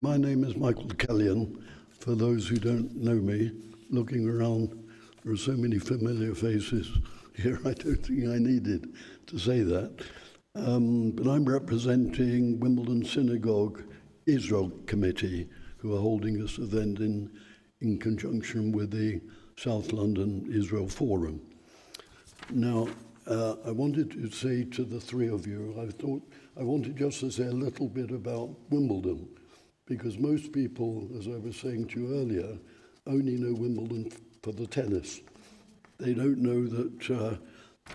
My name is Michael Kelion. For those who don't know me, looking around, there are so many familiar faces here, I don't think I needed to say that. But I'm representing Wimbledon Synagogue Israel Committee, who are holding this event in conjunction with the South London Israel Forum. Now, I wanted to say to the three of you, I wanted just to say a little bit about Wimbledon, because most people, as I was saying to you earlier, only know Wimbledon for the tennis. They don't know that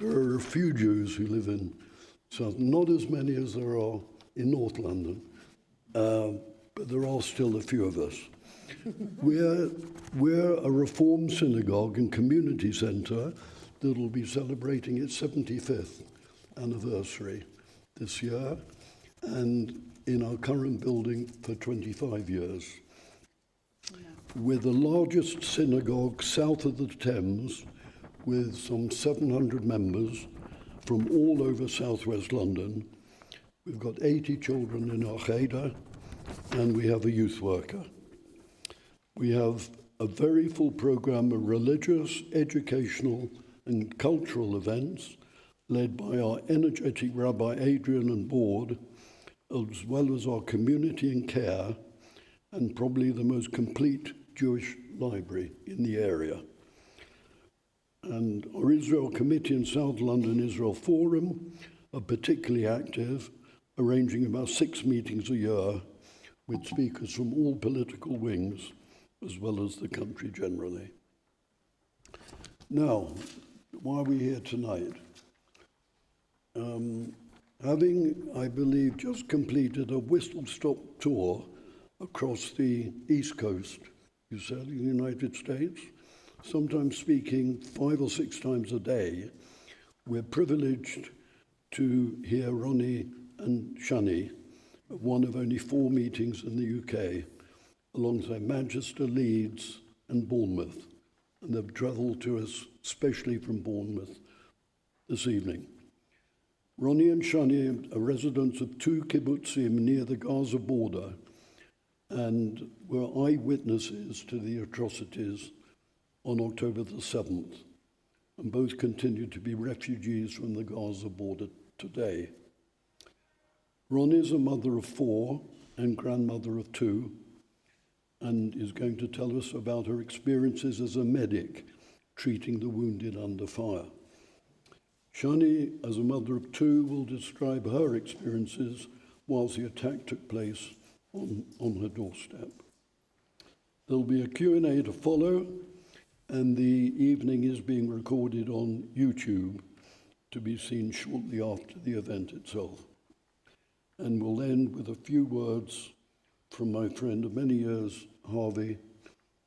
there are a few Jews who live in South, not as many as there are in North London, but there are still a few of us. We're a Reform synagogue and community centre that will be celebrating its 75th anniversary this year, and in our current building for 25 years. We're the largest synagogue south of the Thames, with some 700 members from all over southwest London. We've got 80 children in our cheder, and we have a youth worker. We have a very full program of religious, educational, and cultural events led by our energetic Rabbi Adrian and board, as well as our community and care, and probably the most complete Jewish library in the area. And our Israel Committee and South London Israel Forum are particularly active, arranging about 6 meetings a year with speakers from all political wings, as well as the country generally. Now, why are we here tonight? Having, I believe, just completed a whistle-stop tour across the East Coast, you said, in the United States, sometimes speaking 5 or 6 times a day, we're privileged to hear Ronnie and Shani at one of only 4 meetings in the UK, alongside Manchester, Leeds, and Bournemouth. And they've travelled to us, especially from Bournemouth, this evening. Ronnie and Shani are residents of 2 kibbutzim near the Gaza border and were eyewitnesses to the atrocities on October the 7th, and both continue to be refugees from the Gaza border today. Ronnie is a mother of 4 and grandmother of 2, and is going to tell us about her experiences as a medic treating the wounded under fire. Shani, as a mother of 2, will describe her experiences whilst the attack took place on her doorstep. There'll be a Q&A to follow, and the evening is being recorded on YouTube to be seen shortly after the event itself. And we'll end with a few words from my friend of many years, Harvey,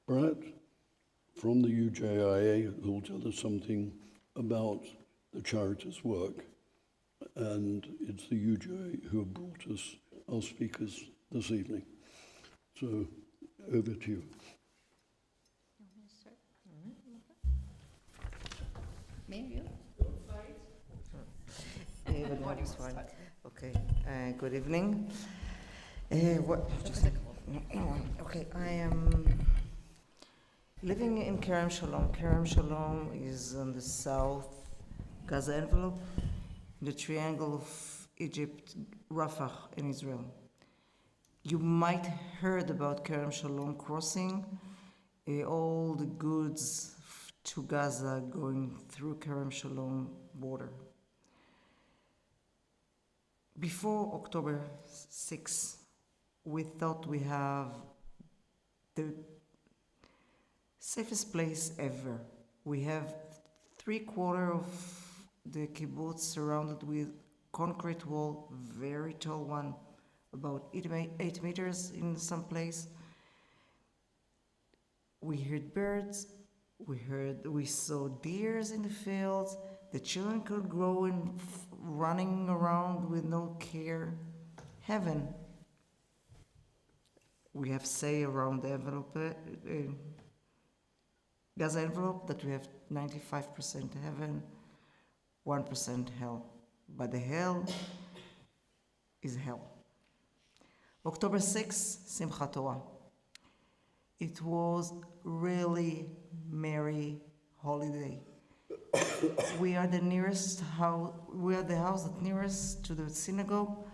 Bratt, from the UJIA, who will tell us something about the charity's work. And it's the UJIA who have brought us our speakers this evening. So, over to you. Everybody's fine. Okay. Good evening. Okay, I am living in Keren Shalom. Keren Shalom is on the south Gaza envelope, the triangle of Egypt, Rafah, in Israel. You might heard about Keren Shalom crossing, all the goods to Gaza going through Keren Shalom border. Before October 6, we thought we have the safest place ever. We have 3/4 of the kibbutz surrounded with concrete wall, very tall one, about 8 meters in some place. We heard birds, we saw deers in the fields. The children could grow in running around with no care. Heaven. We have say around the envelope, Gaza envelope, that we have 95% heaven, 1% hell. But the hell is hell. October 6th, Simchat Torah. It was really merry holiday. We are the house that nearest to the synagogue.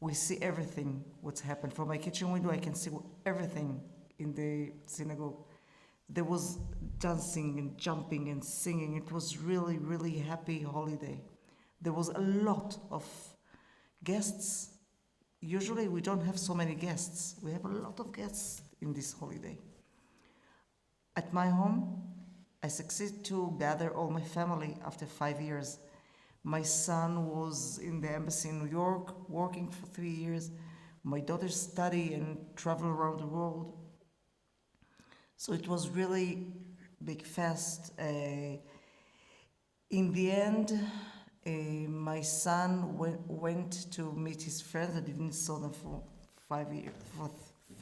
We see everything what's happened. From my kitchen window, I can see everything in the synagogue. There was dancing and jumping and singing. It was really, really happy holiday. There was a lot of guests. Usually we don't have so many guests. We have a lot of guests in this holiday. At my home, I succeeded to gather all my family after 5 years. My son was in the embassy in New York, working for 3 years. My daughter studied and traveled around the world. So it was really big fest. In the end, my son went to meet his friends. I didn't saw them for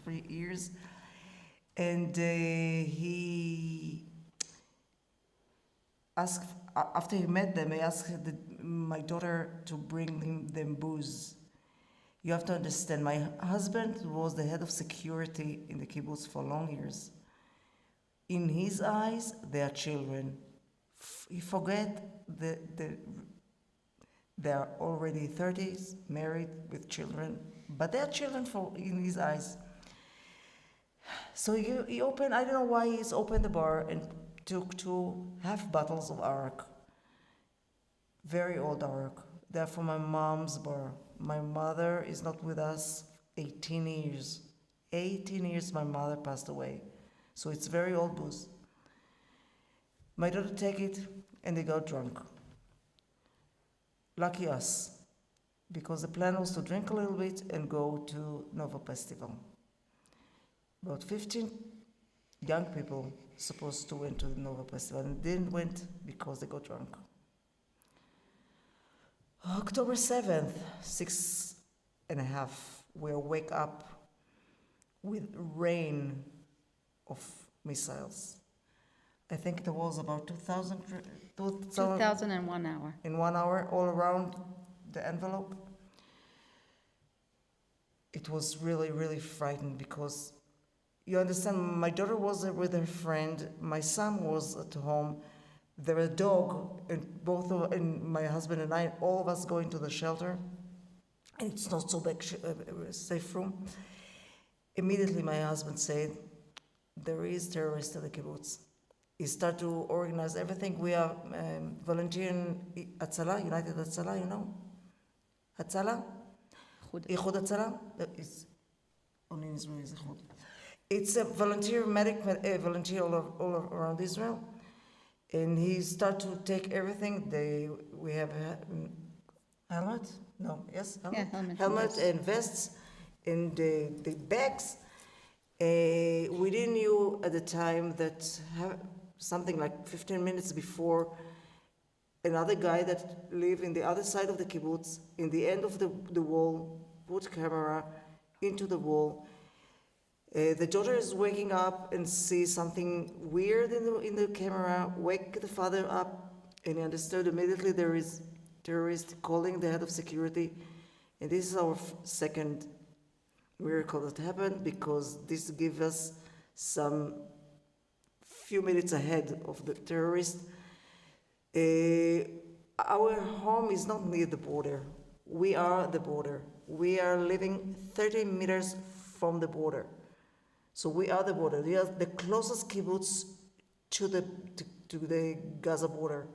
3 years. And he asked, after he met them, he asked my daughter to bring them booze. You have to understand, my husband was the head of security in the kibbutz for long years. In his eyes, they are children. He forget they are already 30s, married with children, but they are children in his eyes. So he opened, I don't know why he's opened the bar and took 2 half bottles of arak. Very old arak. They're from my mom's bar. My mother is not with us 18 years. 18 years my mother passed away. So it's very old booze. My daughter take it and they got drunk. Lucky us, because the plan was to drink a little bit and go to Nova Festival. About 15 young people supposed to went to the Nova Festival and didn't went because they got drunk. October 7th, 6:30, we wake up with rain of missiles. I think there was about 2,000 in 1 hour. in 1 hour all around the envelope. It was really, really frightening because you understand, my daughter was there with her friend, my son was at home, there was a dog, and and my husband and I, all of us going to the shelter, and it's not so big, safe room. Immediately my husband said, there is terrorists in the kibbutz. He started to organize everything. We are volunteering Hatzala, United Hatzala, you know? Hatzala? Ichud Hatzala? It's only in Israel is Ichud. It's a volunteer volunteer all around Israel. And he started to take everything. We have helmet? No, yes? Helmet? Yeah, Helmet and vests and the bags. We didn't know at the time that something like 15 minutes before, another guy that lived in the other side of the kibbutz, in the end of the wall, put camera into the wall. The daughter is waking up and sees something weird in the camera, wake the father up, and he understood immediately there is terrorist calling the head of security. And this is our second miracle that happened, because this gives us some few minutes ahead of the terrorist. Our home is not near the border. We are the border. We are living 30 meters from the border. So we are the border. We are the closest kibbutz to the Gaza border.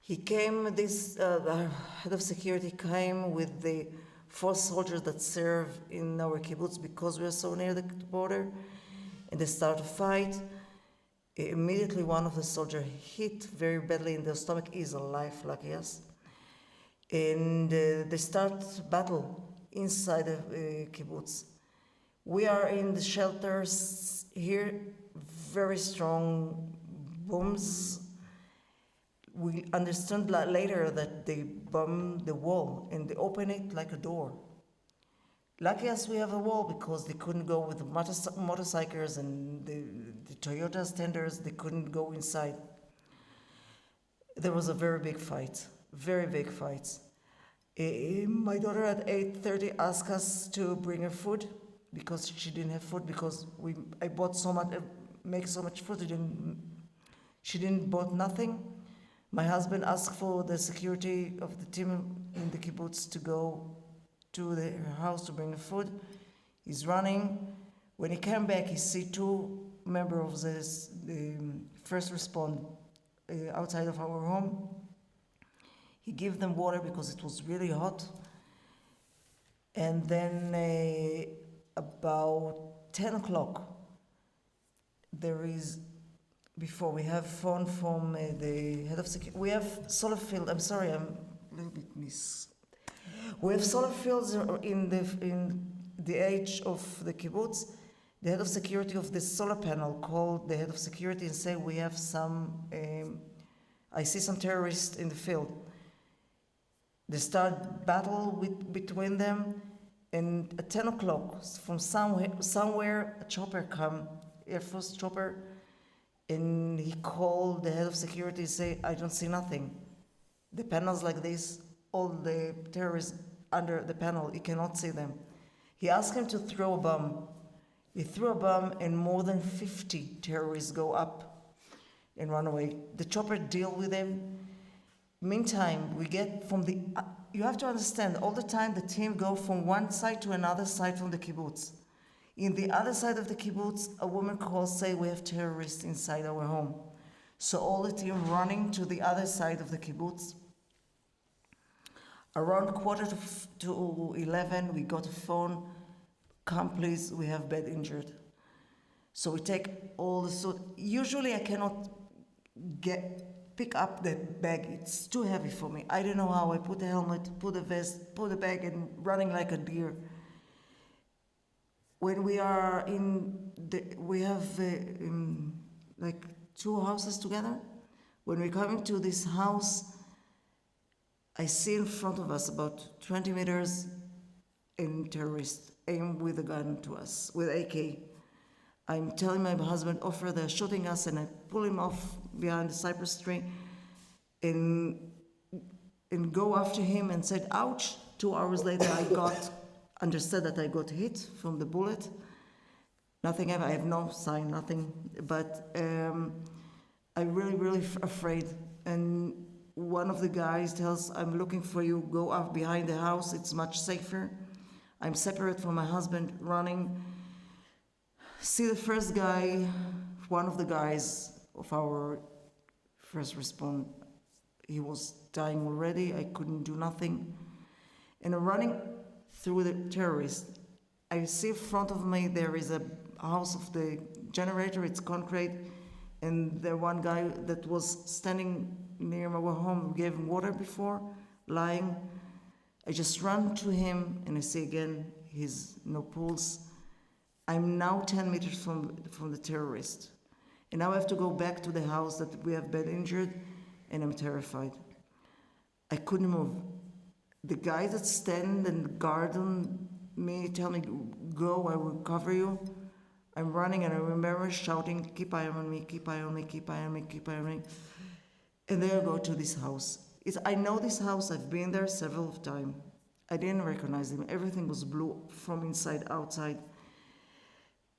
He came, the head of security came with the 4 soldiers that serve in our kibbutz because we are so near the border, and they start a fight. Immediately one of the soldiers hit very badly in the stomach. He's alive, lucky us. And they start battle inside the kibbutz. We are in the shelters here, very strong booms. We understood later that they bombed the wall and they opened it like a door. Lucky us, we have a wall because they couldn't go with the motorcycles and the Toyota standards, they couldn't go inside. There was a very big fight, very big fights. My daughter at 8:30 asked us to bring her food because she didn't have food because I bought so much, make so much food. She didn't bought nothing. My husband asked for the security of the team in the kibbutz to go to her house to bring the food. He's running. When he came back, he see two members of the first respond outside of our home. He gave them water because it was really hot. And then about 10 o'clock, before we have phone from the head of security. We have solar field. I'm sorry, I'm a little bit We have solar fields in the edge of the kibbutz. The head of security of the solar panel called the head of security and said, we have I see some terrorists in the field. They start battle between them, and at 10 o'clock, from somewhere a chopper come, Air Force chopper, and he called the head of security and say, I don't see nothing. The panels like this, all the terrorists under the panel, you cannot see them. He asked him to throw a bomb. He threw a bomb and more than 50 terrorists go up and run away. The chopper deal with them. Meantime, we get from you have to understand, all the time the team go from one side to another side from the kibbutz. In the other side of the kibbutz, a woman calls, say, we have terrorists inside our home. So all the team running to the other side of the kibbutz. Around 10:45, we got a phone, come please, we have bad injured. So we take all the suit. Usually I cannot pick up the bag, it's too heavy for me. I don't know how. I put the helmet, put the vest, put the bag, and running like a deer. When we are we have like two houses together. When we're coming to this house, I see in front of us about 20 meters a terrorist aim with a gun to us, with AK. I'm telling my husband, offer, they're shooting us, and I pull him off behind the cypress tree and go after him and said, ouch. 2 hours later, understood that I got hit from the bullet. Nothing ever, I have no sign, nothing. But I'm really, really afraid. And one of the guys tells, I'm looking for you, go up behind the house, it's much safer. I'm separate from my husband, running. See the first guy, one of the guys of our first response, he was dying already, I couldn't do nothing. And I'm running through the terrorists. I see in front of me there is a house of the generator, it's concrete, and the one guy that was standing near our home, we gave him water before, lying. I just run to him and I see again, he's no pulse. I'm now 10 meters from the terrorist. And now I have to go back to the house that we have been injured, and I'm terrified. I couldn't move. The guy that stand and guard on me tell me, go, I will cover you. I'm running and I remember shouting, keep eye on me, keep eye on me, keep eye on me, keep eye on me. And then I go to this house. I know this house, I've been there several times. I didn't recognize him. Everything was blue from inside, outside.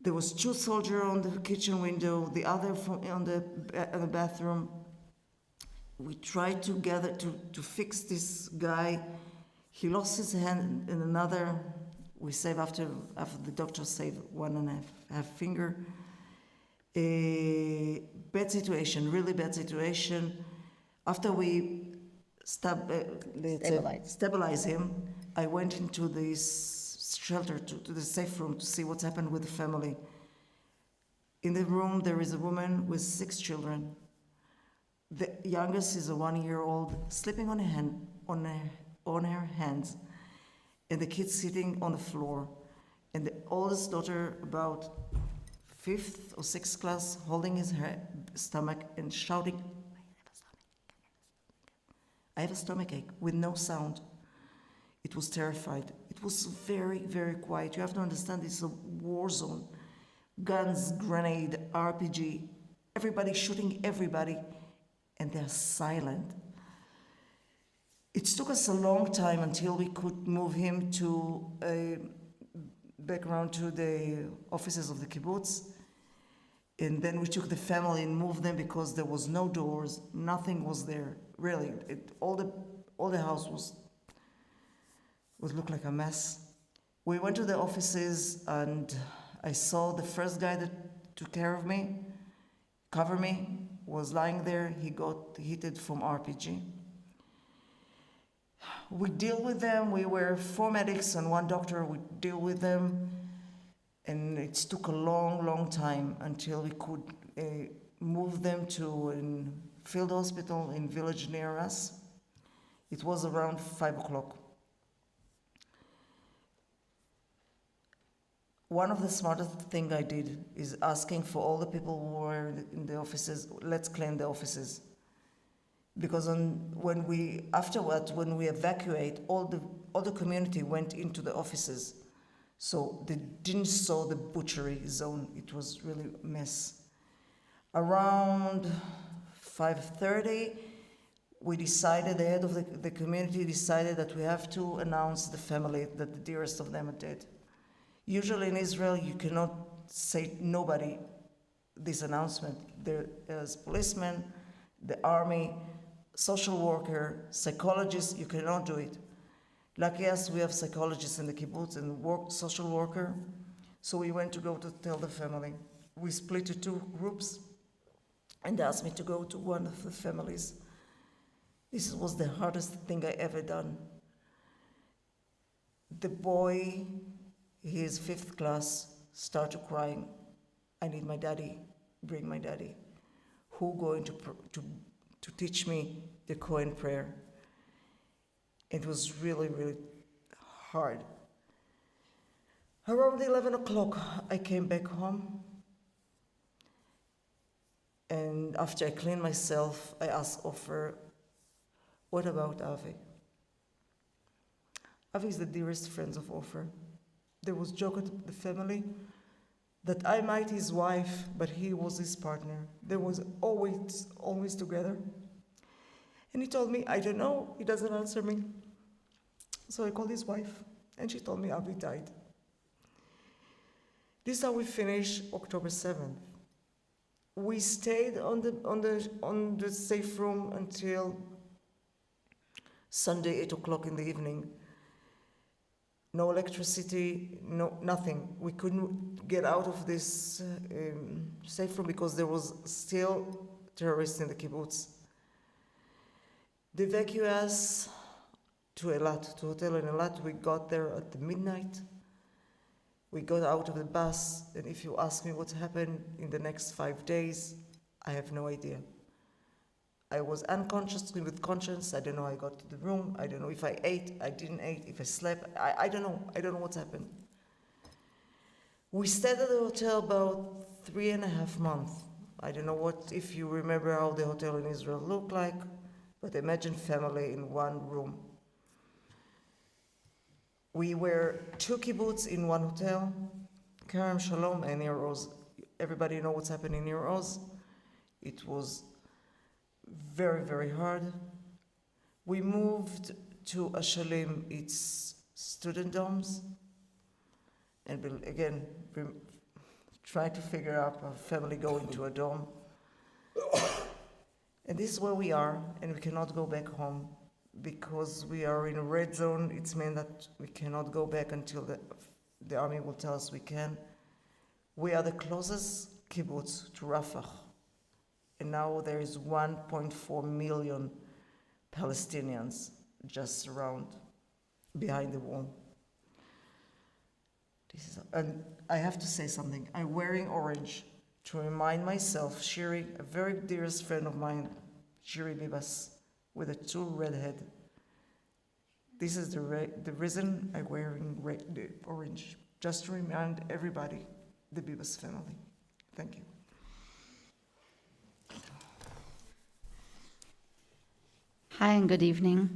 There was 2 soldiers on the kitchen window, the other on the bathroom. We tried together to fix this guy. He lost his hand in another. We saved after the doctor saved 1.5 finger. A bad situation, really bad situation. After we stabilize him, I went into this shelter, to the safe room, to see what's happened with the family. In the room, there is a woman with 6 children. The youngest is a 1-year-old, sleeping on her hands, and the kid sitting on the floor. And the oldest daughter, about 5th or 6th class, holding his stomach and shouting, I have a stomach ache, with no sound. It was terrified. It was very, very quiet. You have to understand, it's a war zone. Guns, grenade, RPG, everybody shooting everybody, and they're silent. It took us a long time until we could move him to back around to the offices of the kibbutz. And then we took the family and moved them because there was no doors, nothing was there. Really, all the house would look like a mess. We went to the offices and I saw the first guy that took care of me, covered me, was lying there. He got hit from RPG. We deal with them. We were 4 medics and 1 doctor. We deal with them. And it took a long, long time until we could move them to a field hospital in village near us. It was around 5 o'clock. One of the smartest things I did is asking for all the people who were in the offices, let's clean the offices. Because when we evacuate, all the community went into the offices. So they didn't saw the butchery zone. It was really a mess. Around 5:30, we decided, the head of the community decided that we have to announce the family that the dearest of them are dead. Usually in Israel, you cannot say nobody this announcement. There's policemen, the army, social worker, psychologist, you cannot do it. Lucky us, we have psychologists in the kibbutz and social worker. So we went to go to tell the family. We split to 2 groups and asked me to go to one of the families. This was the hardest thing I ever done. The boy, he is 5th class, started crying. I need my daddy, bring my daddy. Who going to teach me the Kohen prayer? It was really, really hard. Around 11 o'clock, I came back home. And after I cleaned myself, I asked Ofer, what about Avi? Avi is the dearest friend of Ofer. There was joke at the family that I might his wife, but he was his partner. They was always together. And he told me, I don't know, he doesn't answer me. So I called his wife, and she told me Avi died. This is how we finished October 7th. We stayed on the safe room until Sunday, 8 o'clock in the evening. No electricity, nothing. We couldn't get out of this safe room because there was still terrorists in the kibbutz. They evacuated us to Eilat, to hotel in Eilat. We got there at the midnight. We got out of the bus, and if you ask me what happened in the next 5 days, I have no idea. I was unconscious with conscience. I don't know how I got to the room. I don't know if I ate, I didn't eat, if I slept. I don't know. I don't know what's happened. We stayed at the hotel about 3.5 months. I don't know if you remember how the hotel in Israel looked like, but imagine family in one room. We were 2 kibbutz in one hotel, Keren, Shalom, and Nir Oz. Everybody know what's happening in Nir Oz. It was very, very hard. We moved to Ashalim, it's student dorms, and again, try to figure out a family going to a dorm. And this is where we are, and we cannot go back home because we are in a red zone. It's meant that we cannot go back until the army will tell us we can. We are the closest kibbutz to Rafah. And now there is 1.4 million Palestinians just around, behind the wall. And I have to say something. I'm wearing orange to remind myself, Shiri, a very dearest friend of mine, Shiri Bibas, with a 2 redhead. This is the reason I'm wearing orange, just to remind everybody, the Bibas family. Thank you. Hi and good evening.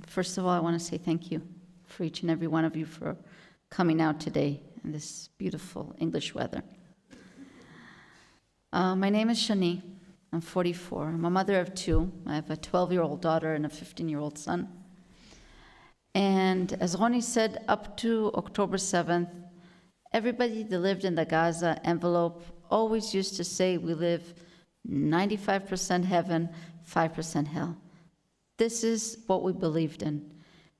First of all, I want to say thank you for each and every one of you for coming out today in this beautiful English weather. My name is Shani. I'm 44. I'm a mother of two. I have a 12-year-old daughter and a 15-year-old son. And as Rony said, up to October 7th, everybody that lived in the Gaza envelope always used to say we live 95% heaven, 5% hell. This is what we believed in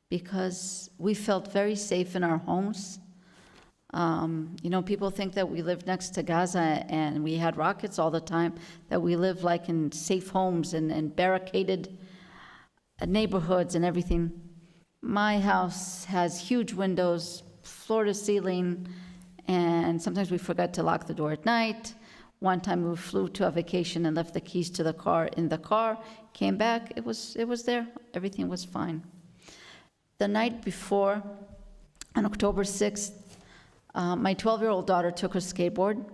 because we felt very safe in our homes. People think that we live next to Gaza and we had rockets all the time, that we live like in safe homes and barricaded neighborhoods and everything. My house has huge windows, floor to ceiling, and sometimes we forgot to lock the door at night. One time we flew to a vacation and left the keys to the car in the car, came back, it was there, everything was fine. The night before, on October 6th, my 12-year-old daughter took her skateboard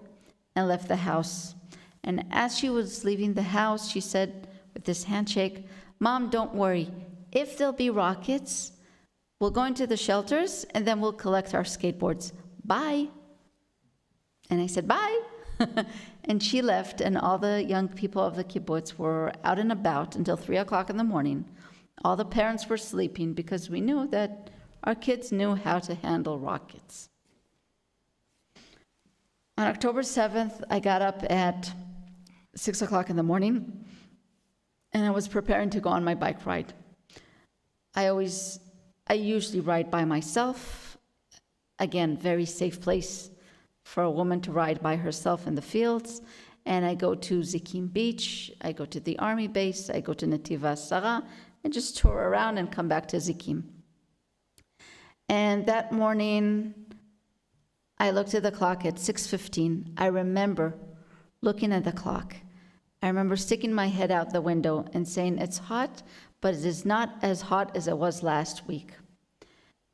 and left the house. And as she was leaving the house, she said with this handshake, "Mom, don't worry. If there'll be rockets, we'll go into the shelters and then we'll collect our skateboards. Bye." And I said, "Bye." And she left, and all the young people of the kibbutz were out and about until 3 o'clock in the morning. All the parents were sleeping because we knew that our kids knew how to handle rockets. On October 7th, I got up at 6 o'clock in the morning, and I was preparing to go on my bike ride. I usually ride by myself. Again, very safe place for a woman to ride by herself in the fields. And I go to Zikim Beach, I go to the Army base, I go to Netiva Sarah, and just tour around and come back to Zikim. And that morning, I looked at the clock at 6:15. I remember looking at the clock. I remember sticking my head out the window and saying, "It's hot, but it is not as hot as it was last week."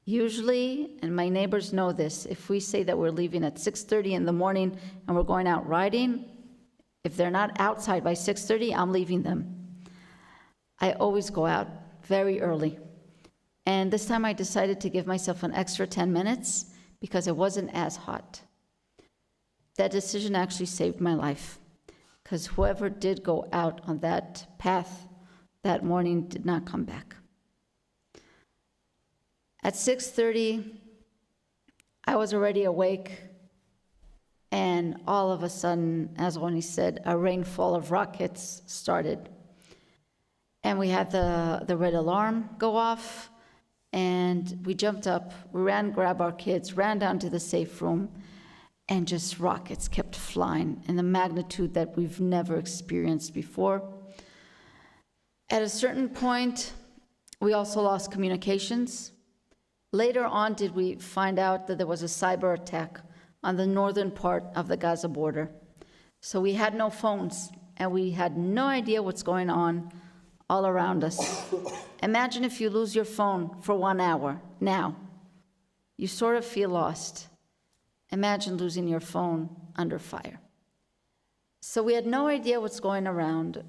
Usually, and my neighbors know this, if we say that we're leaving at 6:30 in the morning and we're going out riding, if they're not outside by 6:30, I'm leaving them. I always go out very early. And this time I decided to give myself an extra 10 minutes because it wasn't as hot. That decision actually saved my life, because whoever did go out on that path that morning did not come back. At 6:30, I was already awake, and all of a sudden, as Rony said, a rainfall of rockets started. And we had the red alarm go off, and we jumped up, we ran, grabbed our kids, ran down to the safe room, and just rockets kept flying in the magnitude that we've never experienced before. At a certain point, we also lost communications. Later on, did we find out that there was a cyber attack on the northern part of the Gaza border. So we had no phones, and we had no idea what's going on all around us. Imagine if you lose your phone for 1 hour now. You sort of feel lost. Imagine losing your phone under fire. So we had no idea what's going around.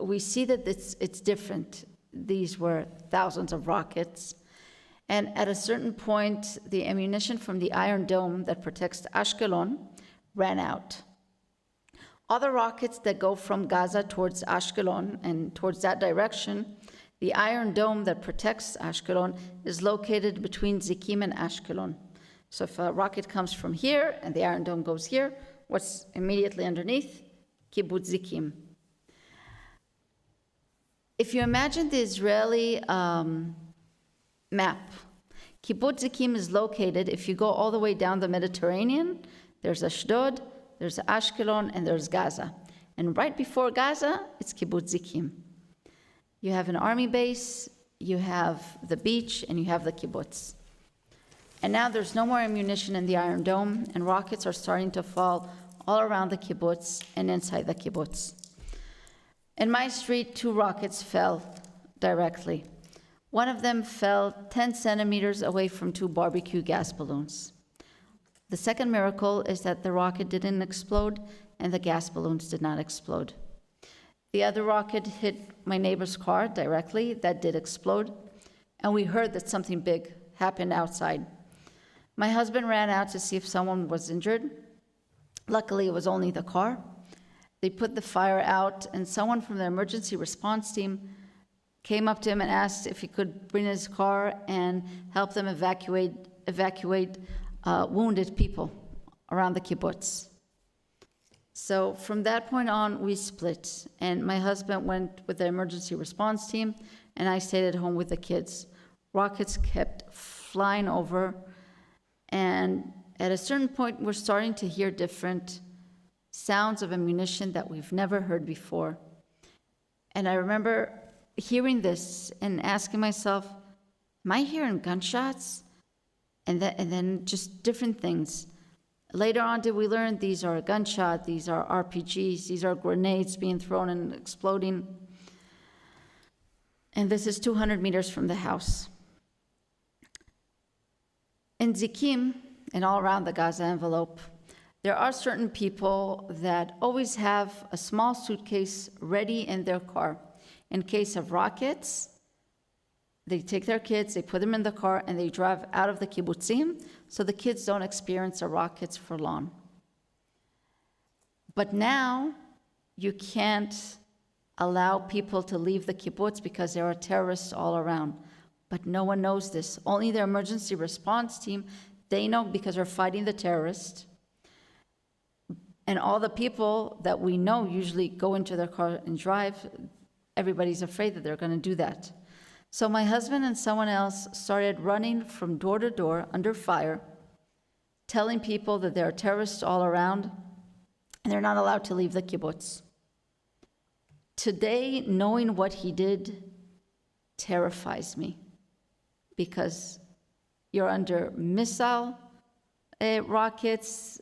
We see that it's different. These were thousands of rockets. And at a certain point, the ammunition from the Iron Dome that protects Ashkelon ran out. Other rockets that go from Gaza towards Ashkelon and towards that direction, the Iron Dome that protects Ashkelon is located between Zikim and Ashkelon. So if a rocket comes from here and the Iron Dome goes here, what's immediately underneath? Kibbutz Zikim. If you imagine the Israeli map, Kibbutz Zikim is located, if you go all the way down the Mediterranean, there's Ashdod, there's Ashkelon, and there's Gaza. And right before Gaza, it's Kibbutz Zikim. You have an army base, you have the beach, and you have the kibbutz. And now there's no more ammunition in the Iron Dome, and rockets are starting to fall all around the kibbutz and inside the kibbutz. In my street, 2 rockets fell directly. One of them fell 10 centimeters away from 2 barbecue gas balloons. The second miracle is that the rocket didn't explode and the gas balloons did not explode. The other rocket hit my neighbor's car directly. That did explode. And we heard that something big happened outside. My husband ran out to see if someone was injured. Luckily, it was only the car. They put the fire out, and someone from the emergency response team came up to him and asked if he could bring his car and help them evacuate wounded people around the kibbutz. So from that point on, we split, and my husband went with the emergency response team, and I stayed at home with the kids. Rockets kept flying over, and at a certain point, we're starting to hear different sounds of ammunition that we've never heard before. And I remember hearing this and asking myself, am I hearing gunshots? And then just different things. Later on, did we learn these are gunshots, these are RPGs, these are grenades being thrown and exploding. And this is 200 meters from the house. In Zikim, and all around the Gaza envelope, there are certain people that always have a small suitcase ready in their car. In case of rockets, they take their kids, they put them in the car, and they drive out of the kibbutzim so the kids don't experience the rockets for long. But now, you can't allow people to leave the kibbutz because there are terrorists all around. But no one knows this. Only the emergency response team, they know because they're fighting the terrorists. And all the people that we know usually go into their car and drive. Everybody's afraid that they're going to do that. So my husband and someone else started running from door to door under fire, telling people that there are terrorists all around and they're not allowed to leave the kibbutz. Today, knowing what he did terrifies me because you're under missile rockets,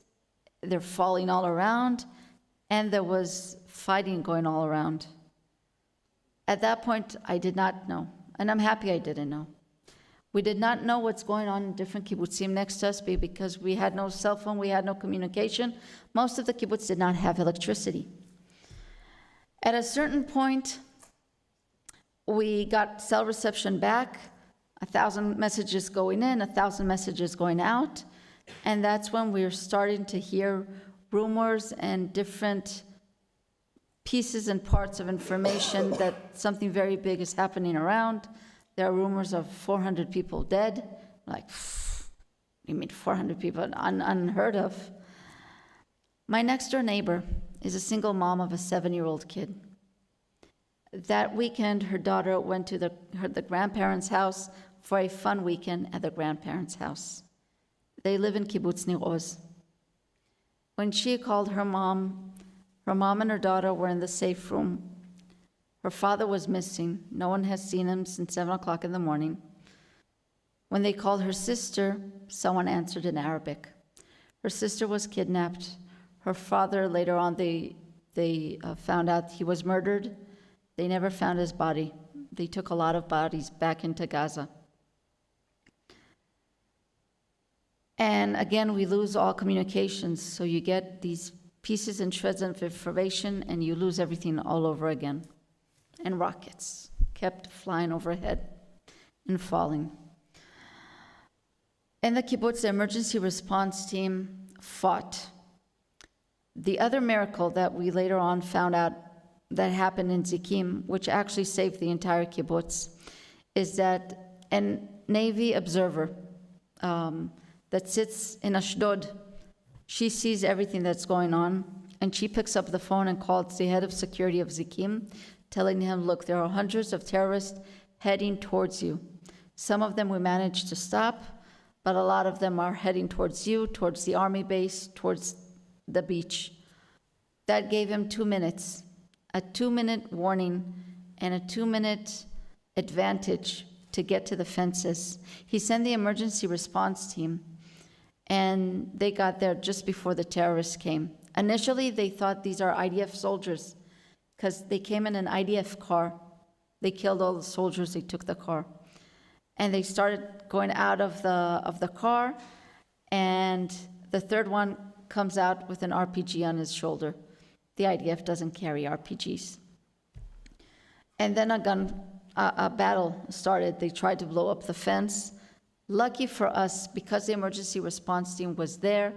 they're falling all around, and there was fighting going all around. At that point, I did not know, and I'm happy I didn't know. We did not know what's going on in different kibbutzim next to us because we had no cell phone, we had no communication. Most of the kibbutz did not have electricity. At a certain point, we got cell reception back, 1,000 messages going in, 1,000 messages going out, and that's when we were starting to hear rumors and different pieces and parts of information that something very big is happening around. There are rumors of 400 people dead. Like, you mean 400 people? Unheard of. My next door neighbor is a single mom of a 7-year-old kid. That weekend, her daughter went to the grandparents' house for a fun weekend at the grandparents' house. They live in Kibbutz Nir Oz. When she called her mom and her daughter were in the safe room. Her father was missing. No one has seen him since 7 o'clock in the morning. When they called her sister, someone answered in Arabic. Her sister was kidnapped. Her father, later on, they found out he was murdered. They never found his body. They took a lot of bodies back into Gaza. And again, we lose all communications. So you get these pieces and shreds of information, and you lose everything all over again. And rockets kept flying overhead and falling. In the kibbutz, the emergency response team fought. The other miracle that we later on found out that happened in Zikim, which actually saved the entire kibbutz, is that a Navy observer that sits in Ashdod, she sees everything that's going on, and she picks up the phone and calls the head of security of Zikim, telling him, look, there are hundreds of terrorists heading towards you. Some of them we managed to stop, but a lot of them are heading towards you, towards the army base, towards the beach. That gave him 2 minutes, a 2-minute warning and a 2-minute advantage to get to the fences. He sent the emergency response team, and they got there just before the terrorists came. Initially, they thought these are IDF soldiers because they came in an IDF car. They killed all the soldiers, they took the car. And they started going out of the car, and the third one comes out with an RPG on his shoulder. The IDF doesn't carry RPGs. And then a battle started. They tried to blow up the fence. Lucky for us, because the emergency response team was there,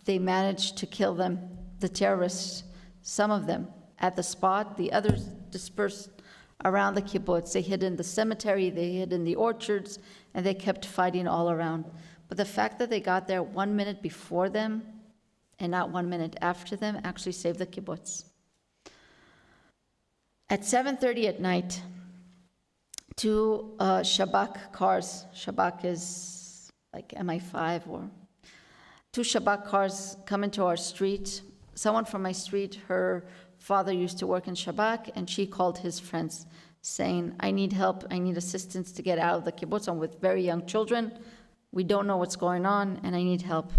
they managed to kill them, the terrorists. some of them at the spot, the others dispersed around the kibbutz. They hid in the cemetery, they hid in the orchards, and they kept fighting all around. But the fact that they got there 1 minute before them and not 1 minute after them actually saved the kibbutz. At 7:30 at night, two Shabak cars, Shabak is like MI5 or two Shabak cars come into our street. Someone from my street, her father used to work in Shabak, and she called his friends saying, I need help, I need assistance to get out of the kibbutz. I'm with very young children. We don't know what's going on, and I need help.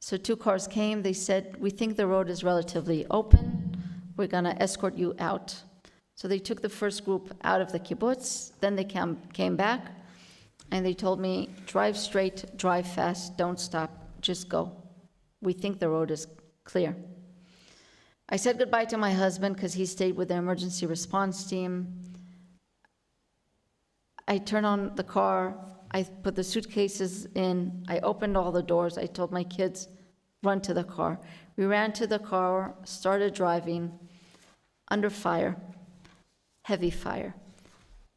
So two cars came. They said, we think the road is relatively open. We're going to escort you out. So they took the first group out of the kibbutz. Then they came back, and they told me, drive straight, drive fast, don't stop, just go. We think the road is clear. I said goodbye to my husband because he stayed with the emergency response team. I turned on the car. I put the suitcases in. I opened all the doors. I told my kids, run to the car. We ran to the car, started driving under fire, heavy fire.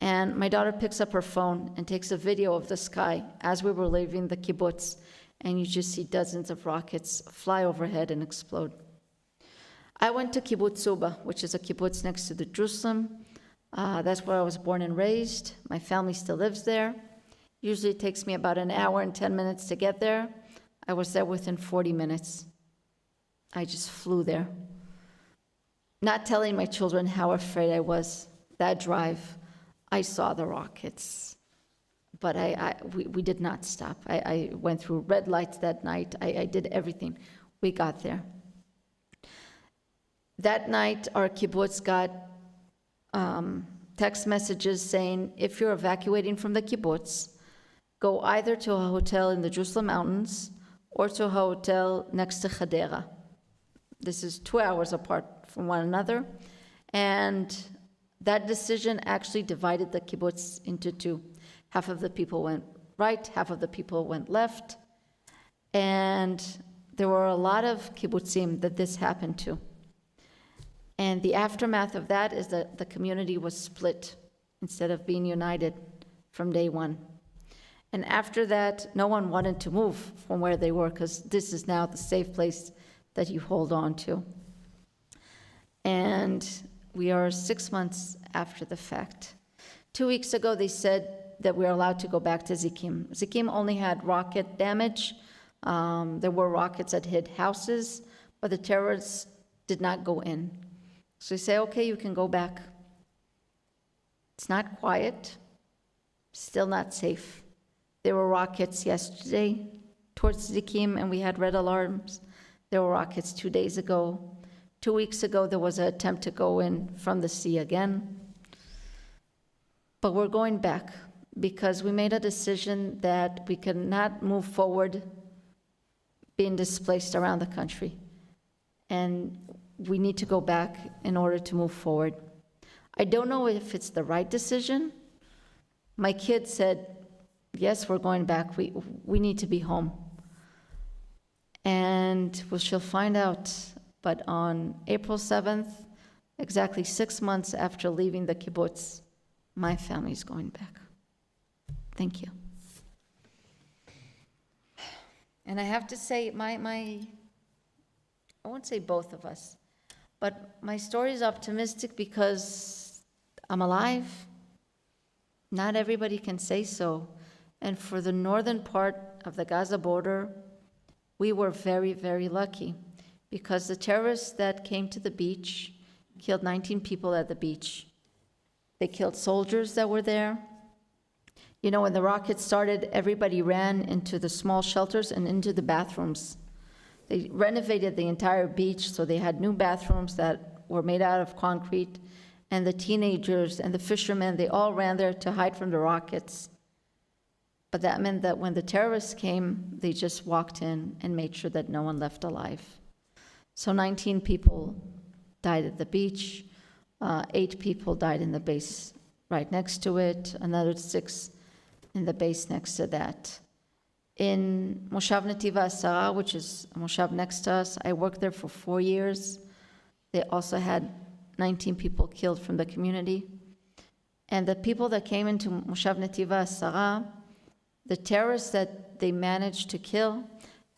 And my daughter picks up her phone and takes a video of the sky as we were leaving the kibbutz, and you just see dozens of rockets fly overhead and explode. I went to Kibbutz Suba, which is a kibbutz next to the Jerusalem. That's where I was born and raised. My family still lives there. Usually it takes me about an hour and 10 minutes to get there. I was there within 40 minutes. I just flew there. Not telling my children how afraid I was. That drive, I saw the rockets. But we did not stop. I went through red lights that night. I did everything. We got there. That night, our kibbutz got text messages saying, if you're evacuating from the kibbutz, go either to a hotel in the Jerusalem Mountains or to a hotel next to Hadera. This is 2 hours apart from one another. And that decision actually divided the kibbutz into two. Half of the people went right, half of the people went left. And there were a lot of kibbutzim that this happened to. And the aftermath of that is that the community was split instead of being united from day one. And after that, no one wanted to move from where they were because this is now the safe place that you hold on to. And we are 6 months after the fact. 2 weeks ago, they said that we are allowed to go back to Zikim. Zikim only had rocket damage. There were rockets that hit houses, but the terrorists did not go in. So we say, okay, you can go back. It's not quiet, still not safe. There were rockets yesterday towards Zikim, and we had red alarms. There were rockets 2 days ago. 2 weeks ago, there was an attempt to go in from the sea again. But we're going back because we made a decision that we cannot move forward being displaced around the country. And we need to go back in order to move forward. I don't know if it's the right decision. My kids said, yes, we're going back. We need to be home. And we shall find out. But on April 7th, exactly 6 months after leaving the kibbutz, my family's going back. Thank you. And I have to say, I won't say both of us, but my story is optimistic because I'm alive. Not everybody can say so. And for the northern part of the Gaza border, we were very, very lucky because the terrorists that came to the beach killed 19 people at the beach. They killed soldiers that were there. You know, when the rockets started, everybody ran into the small shelters and into the bathrooms. They renovated the entire beach, so they had new bathrooms that were made out of concrete, and the teenagers and the fishermen, they all ran there to hide from the rockets. But that meant that when the terrorists came, they just walked in and made sure that no one left alive. So 19 people died at the beach, 8 people died in the base right next to it, another 6 in the base next to that. In Moshav Netiva Asara, which is a moshav next to us, I worked there for 4 years. They also had 19 people killed from the community. And the people that came into Moshav Netiva Asara, the terrorists that they managed to kill,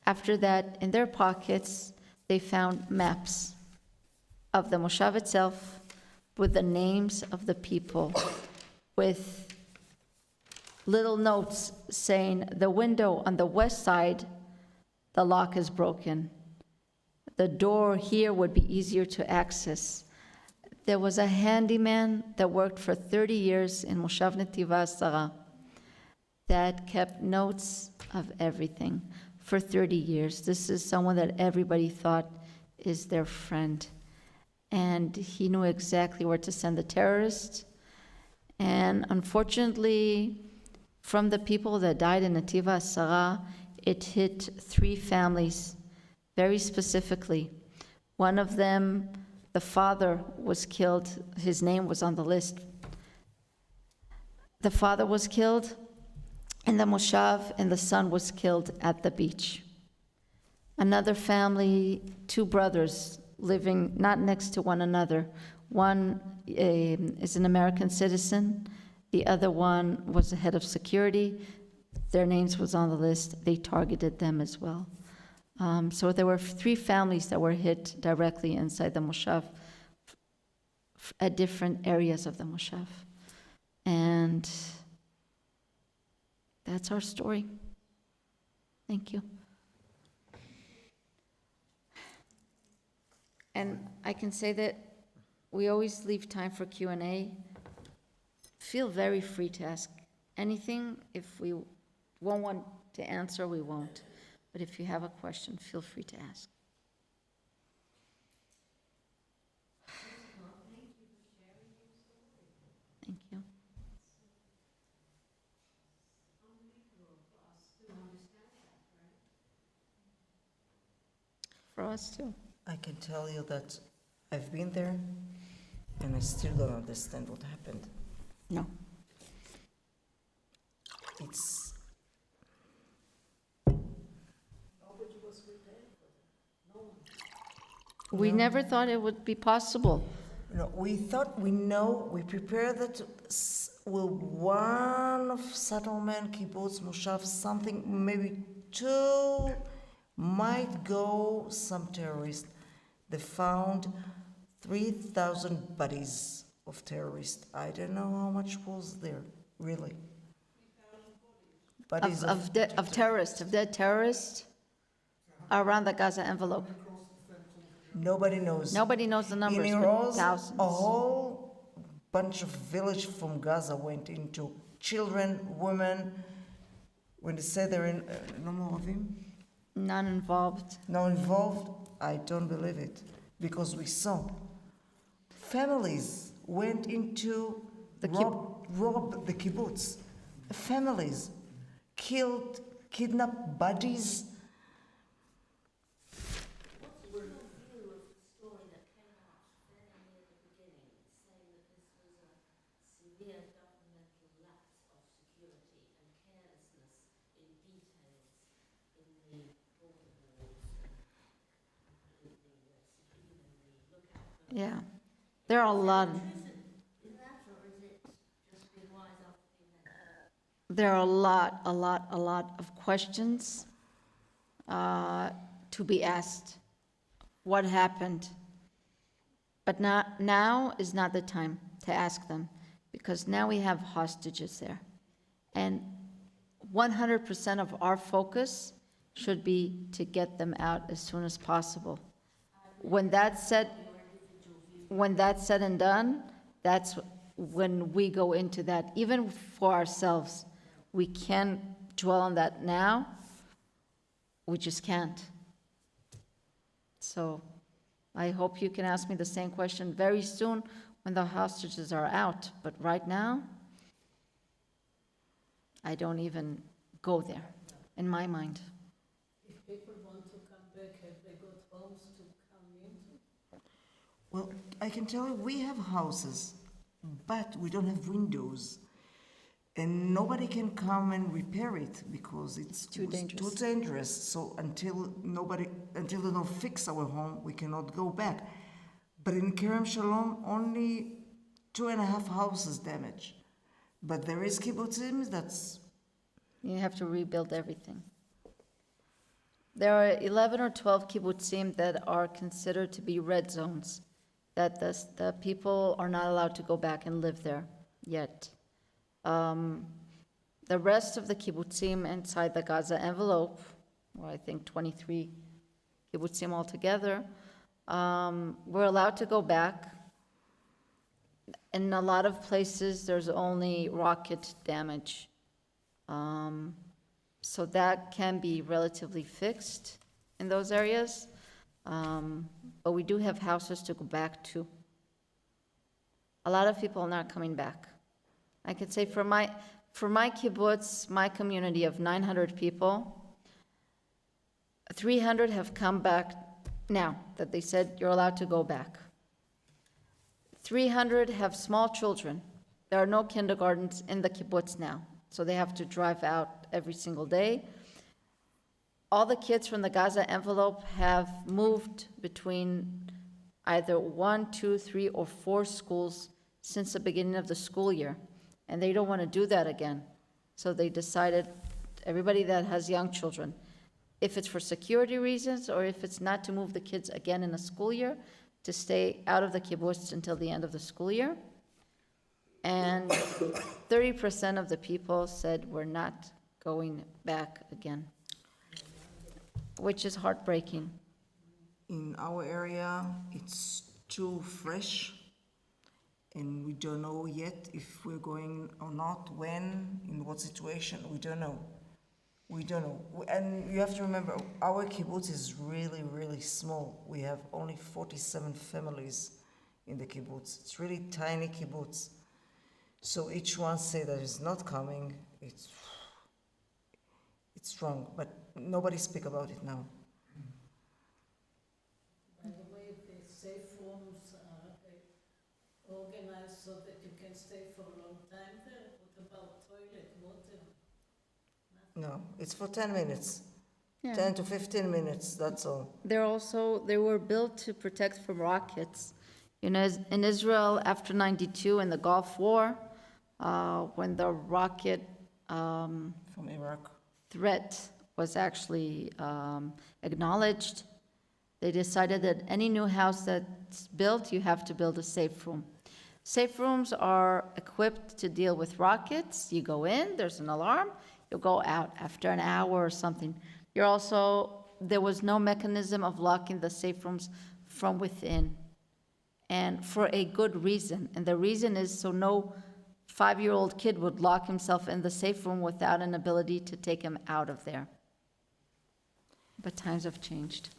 after that, in their pockets, they found maps of the Moshav itself with the names of the people, with little notes saying, the window on the west side, the lock is broken. The door here would be easier to access. There was a handyman that worked for 30 years in Moshav Netiva Asara that kept notes of everything for 30 years. This is someone that everybody thought is their friend. And he knew exactly where to send the terrorists. And unfortunately, from the people that died in Netiva Asara, it hit 3 families very specifically. One of them, the father was killed. His name was on the list. The father was killed in the Moshav, and the son was killed at the beach. Another family, 2 brothers living not next to one another. One is an American citizen. The other one was the head of security. Their names was on the list. They targeted them as well. So there were 3 families that were hit directly inside the Moshav at different areas of the Moshav. And that's our story. Thank you. And I can say that we always leave time for Q&A. Feel very free to ask anything. If we won't want to answer, we won't. But if you have a question, feel free to ask. Thank you. For us too. I can tell you that I've been there, and I still don't understand what happened. No. It's... We never thought it would be possible. No, we thought we prepared that with one of settlement, kibbutz, moshav, something, maybe 2 might go some terrorists. They found 3,000 bodies of terrorists. I don't know how much was there, really. Bodies Of dead terrorists around the Gaza envelope. Nobody knows. Nobody knows the numbers, In but Iran, thousands. a whole bunch of village from Gaza went into children, women. When they say they're in, no more of him, None involved. not involved, I don't believe it, because we saw families went into rob the kibbutz. Families killed, kidnapped bodies. Yeah. There are a lot. There are a lot of questions to be asked. What happened? But now is not the time to ask them, because now we have hostages there. And 100% of our focus should be to get them out as soon as possible. When that's said and done, that's when we go into that. Even for ourselves, we can't dwell on that now. We just can't. So I hope you can ask me the same question very soon when the hostages are out. But right now, I don't even go there, in my mind. If people want to come back, have they got homes to come into? Well, I can tell you, we have houses, but we don't have windows. And nobody can come and repair it because it's Too dangerous. Too dangerous. So until they don't fix our home, we cannot go back. But in Kerem Shalom, only 2.5 houses damaged. But there is kibbutzim that's You have to rebuild everything. There are 11 or 12 kibbutzim that are considered to be red zones, that the people are not allowed to go back and live there yet. The rest of the kibbutzim inside the Gaza envelope, well, I think 23 kibbutzim altogether, we're allowed to go back. In a lot of places, there's only rocket damage. So that can be relatively fixed in those areas. But we do have houses to go back to. A lot of people are not coming back. I could say for my kibbutz, my community of 900 people, 300 have come back now that they said you're allowed to go back. 300 have small children. There are no kindergartens in the kibbutz now, so they have to drive out every single day. All the kids from the Gaza envelope have moved between either 1, 2, 3, or 4 schools since the beginning of the school year, and they don't want to do that again. So they decided, everybody that has young children, if it's for security reasons or if it's not to move the kids again in a school year, to stay out of the kibbutz until the end of the school year. And 30% of the people said we're not going back again, which is heartbreaking. in our area. It's too fresh, and we don't know yet if we're going or not, when, in what situation. We don't know. We don't know. And you have to remember, our kibbutz is really, really small. We have only 47 families in the kibbutz. It's really tiny kibbutz. So each one say that it's not coming. It's wrong, but nobody speak about it now. By the way, the safe rooms are organized so that you can stay for a long time there. What about toilet, water? No, it's for 10 minutes. Yeah. 10 to 15 minutes, that's all. They were built to protect from rockets. You know, in Israel, after 92 in the Gulf War, when the rocket From Iraq. threat was actually acknowledged, they decided that any new house that's built, you have to build a safe room. Safe rooms are equipped to deal with rockets. You go in, there's an alarm, you go out after an hour or something. There was no mechanism of locking the safe rooms from within, and for a good reason. And the reason is so no 5-year-old kid would lock himself in the safe room without an ability to take him out of there. But times have changed.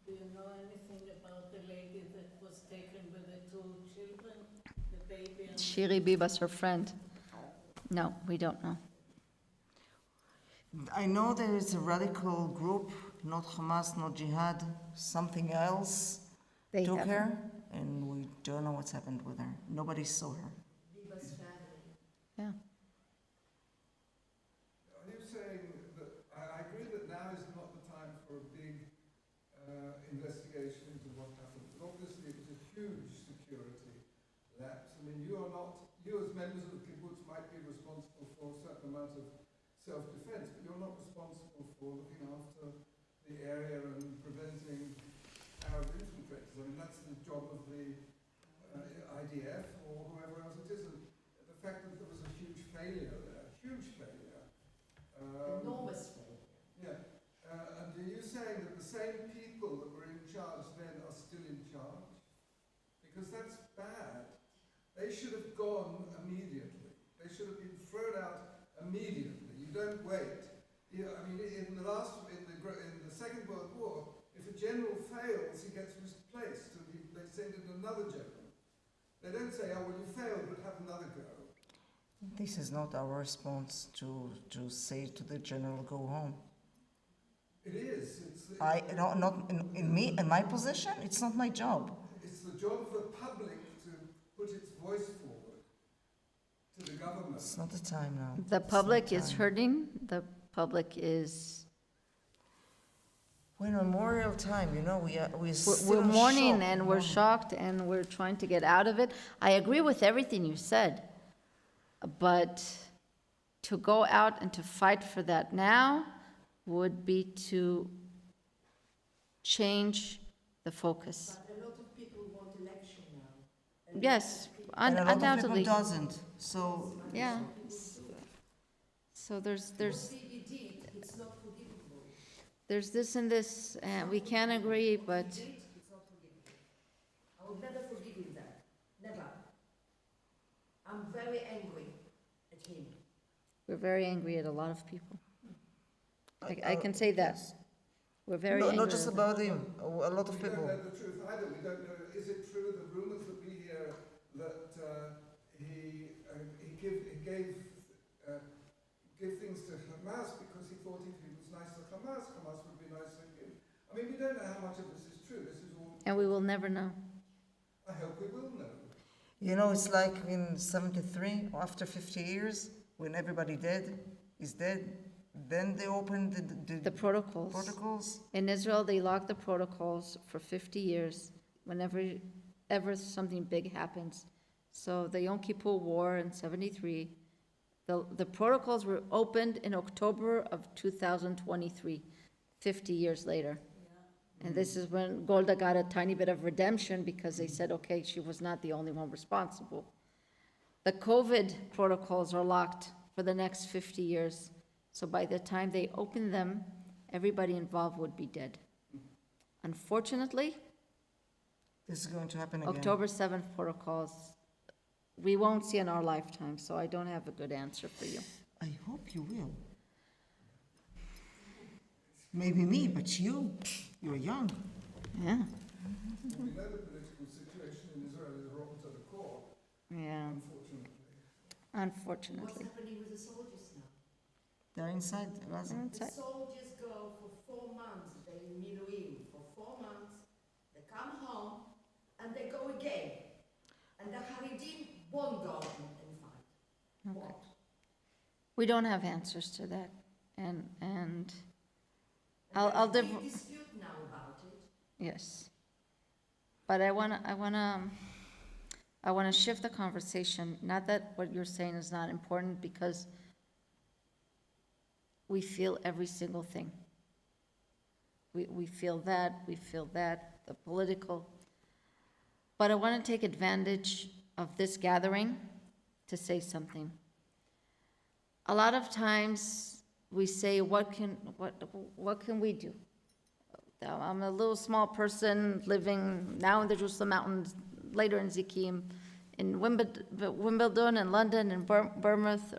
Do you know anything about the lady that was taken with the 2 children, the baby and... Shiri Bibas, her friend. No, we don't know. I know there is a radical group, not Hamas, not Jihad, something else They took have- her, and we don't know what's happened with her. Nobody saw her. Yeah. Are you saying that, I agree that now is not the time for a big investigation into what happened, but obviously it was a huge security lapse. I mean, you as members of the kibbutz might be responsible for a certain amount of self-defense, but you're not responsible for looking after the area and preventing Arab infiltrators. I mean, that's the job of the IDF or whoever else it is. And the fact that there was a huge failure there, huge failure. Enormous failure. Yeah. And are you saying that the same people that were in charge then are still in charge? Because that's bad. They should have gone immediately. They should have been thrown out immediately. You don't wait. I mean, in the Second World War, if a general fails, he gets replaced, and they send in another general. They don't say, "Oh, well, you failed, but have another go." This is not our response to say to the general, go home. It is. Not in my position, it's not my job. It's the job of the public to put its voice forward to the government. It's not the time now. The It's public not is time. hurting. The public is When Memorial time, we're still We're in mourning shock. and we're shocked and we're trying to get out of it. I agree with everything you said, but to go out and to fight for that now would be to change the focus. But a lot of people want election now. Yes, And a lot of undoubtedly. people doesn't, so. Yeah. So there's What he did, it's not forgivable. there's this and this, and we can agree, but It's not forgivable. I would never forgive him that. Never. I'm very angry at him. we're very angry at a lot of people. I can say that. We're very No, angry. not just at- about him, a lot of We don't people. know the truth either. We don't know, is it true, the rumours that we hear, that he gave things to Hamas because he thought if he was nice to Hamas, Hamas would be nice to him. I mean, we don't know how much of this is true. This is all, And we will never know. I hope we will know. It's like in 73, after 50 years, when everybody is dead, then they opened The protocols. protocols. In Israel, they lock the protocols for 50 years whenever something big happens. So the Yom Kippur War in 73, the protocols were opened in October of 2023, 50 years later. And this is when Golda got a tiny bit of redemption because they said, okay, she was not the only one responsible. The COVID protocols are locked for the next 50 years. So by the time they open them, everybody involved would be dead. Unfortunately, This is going to happen again. October 7th protocols, we won't see in our lifetime, so I don't have a good answer for you. I hope you will. Maybe me, but you're young. Yeah, We know the political situation in Israel is rotten to the core, yeah, unfortunately. What's unfortunately. happening with the soldiers now? They're inside Gaza. The soldiers go for 4 months, they in Miluim for 4 months, they come home, and they go again. And the Haredim won't go and fight. What? We don't have answers to that, and And I'll there's a div- big dispute now about it. yes. But I wanna shift the conversation, not that what you're saying is not important, because we feel every single thing. We feel that, the political. But I wanna take advantage of this gathering to say something. A lot of times, we say, what can we do? I'm a little small person living now in the Jerusalem Mountains, later in Zikim, in Wimbledon, in London, in Bournemouth,